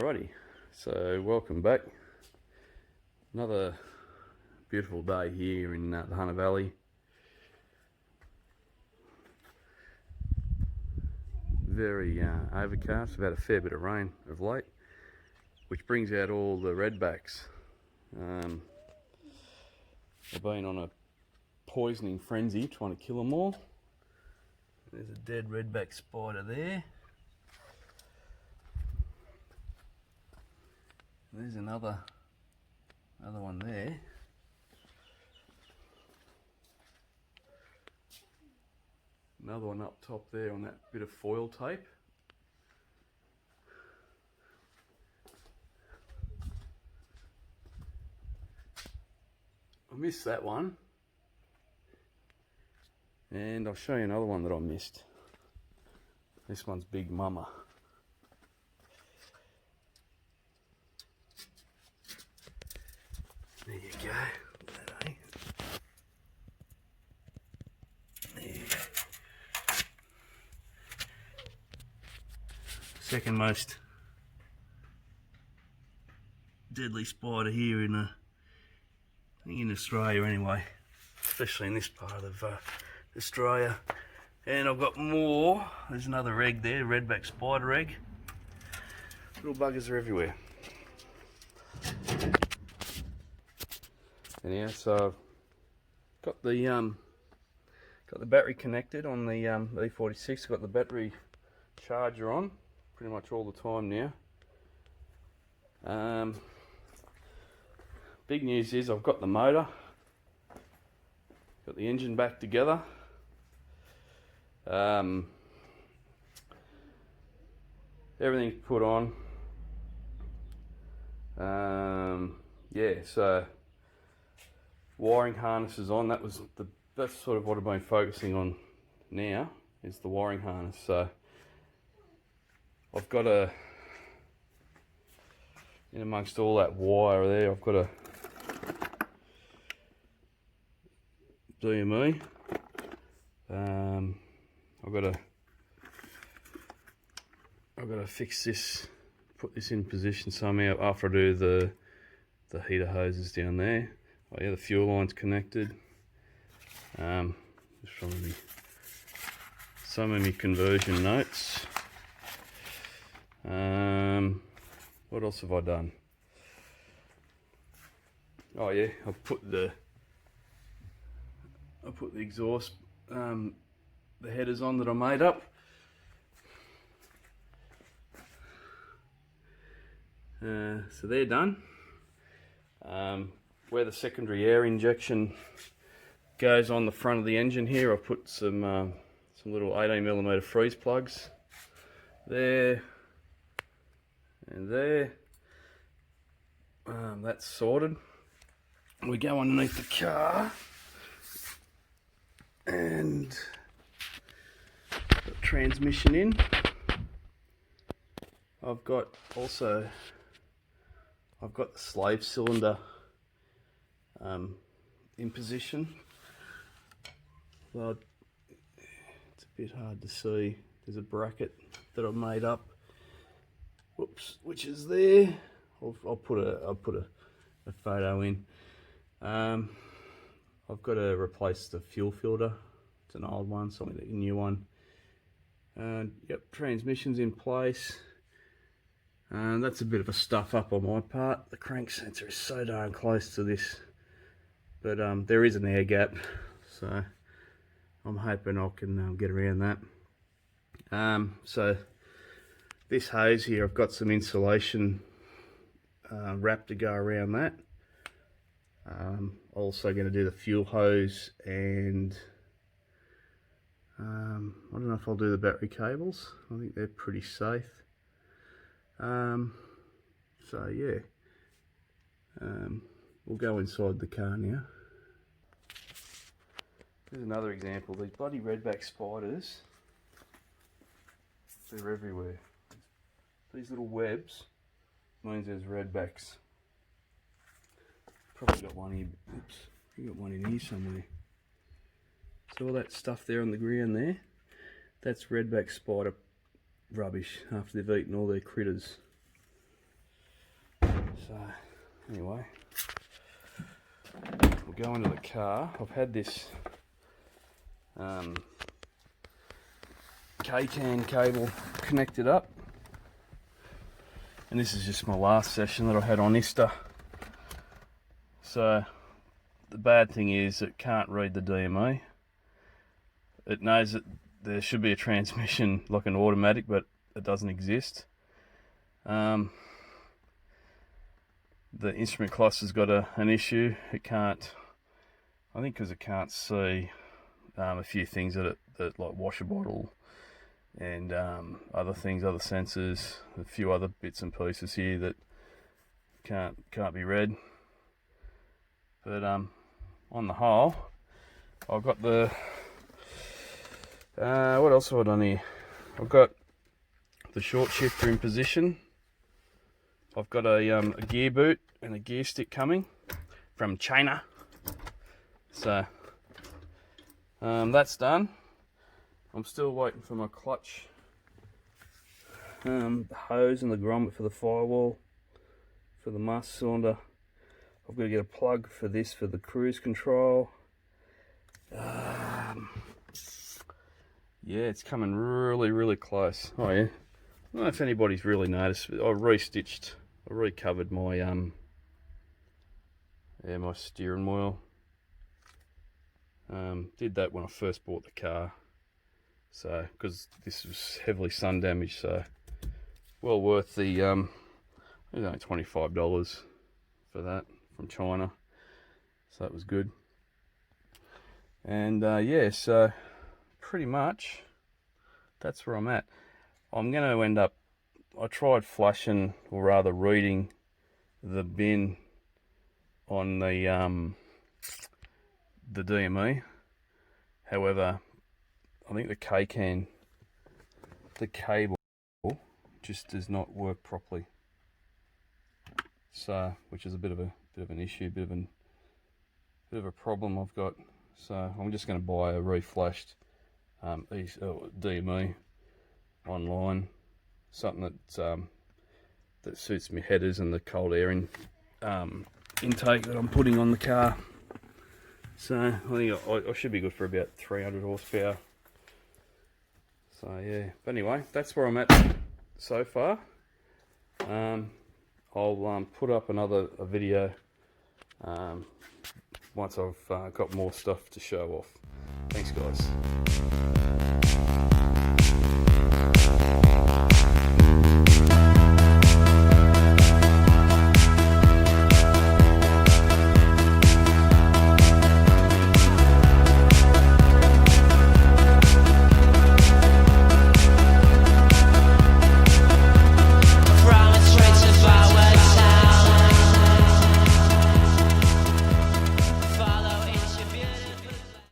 Alrighty, so welcome back. Another beautiful day here in the Hunter Valley. Very overcast. We've had a fair bit of rain of late, which brings out all the redbacks. I've been on a poisoning frenzy trying to kill them all. There's a dead redback spider there. There's another one there. Another one up top there on that bit of foil tape. I missed that one. And I'll show you another one that I missed. This one's Big Mama. There you go. That, eh? There. Second most deadly spider here in Australia anyway, especially in this part of Australia. And I've got more. There's another egg there, redback spider egg. Little buggers are everywhere. Anyhow, so I've got the battery connected on the E46. Got the battery charger on pretty much all the time now. Big news is I've got the motor, got the engine back together. Everything's put on. Yeah, so wiring harness is on. That's sort of what I've been focusing on now, is the wiring harness. So I've got in amongst all that wire there, I've got a DME. I've got to fix this, put this in position somehow after I do the heater hoses down there. Oh yeah, the fuel line's connected. Just from some of my conversion notes. What else have I done? Oh yeah, I put the exhaust, the headers on that I made up. So they're done. Where the secondary air injection goes on the front of the engine here, I've put some little 18mm freeze plugs there and there. That's sorted. We go underneath the car and put the transmission in. I've got the slave cylinder in position. Well, it's a bit hard to see. There's a bracket that I've made up. Whoops, which is there. I'll put a photo in. I've got to replace the fuel filter. It's an old one, so I need a new one. Yep, transmission's in place. That's a bit of a stuff up on my part. The crank sensor is so darn close to this, but there is an air gap, so I'm hoping I can get around that. So this hose here, I've got some insulation wrap to go around that. Also going to do the fuel hose, and I don't know if I'll do the battery cables. I think they're pretty safe. So yeah, we'll go inside the car now. Here's another example. These bloody redback spiders, they're everywhere. These little webs means there's redbacks. Probably got one here. Oops, you got one in here somewhere. So all that stuff there on the ground there, that's redback spider rubbish after they've eaten all their critters. So anyway, we'll go into the car. I've had this K-can cable connected up, and this is just my last session that I had on Ista. So the bad thing is it can't read the DME. It knows that there should be a transmission like an automatic, but it doesn't exist. The instrument cluster's got an issue. It can't, I think because it can't see a few things that like washer bottle and other things, other sensors, a few other bits and pieces here that can't be read. But on the whole, I've got the what else have I done here? I've got the short shifter in position. I've got a gear boot and a gear stick coming from China. So that's done. I'm still waiting for my clutch, the hose and the grommet for the firewall, for the master cylinder. I've got to get a plug for this for the cruise control. Yeah, it's coming really close. Oh yeah. I don't know if anybody's really noticed. I recovered my my steering wheel. Did that when I first bought the car. So, because this was heavily sun damaged, so well worth the it was only $25 for that from China. So that was good. And yeah, so pretty much that's where I'm at. I'm going to end up, I tried flushing, or rather reading the bin on the DME. However, I think the K-can, the cable just does not work properly. So, which is a bit of an issue, bit of a problem I've got. So I'm just going to buy a reflashed DME online, something that suits my headers and the cold air intake that I'm putting on the car. So I think I should be good for about 300 horsepower. So yeah, but anyway, that's where I'm at so far. I'll put up another video once I've got more stuff to show off. Thanks guys.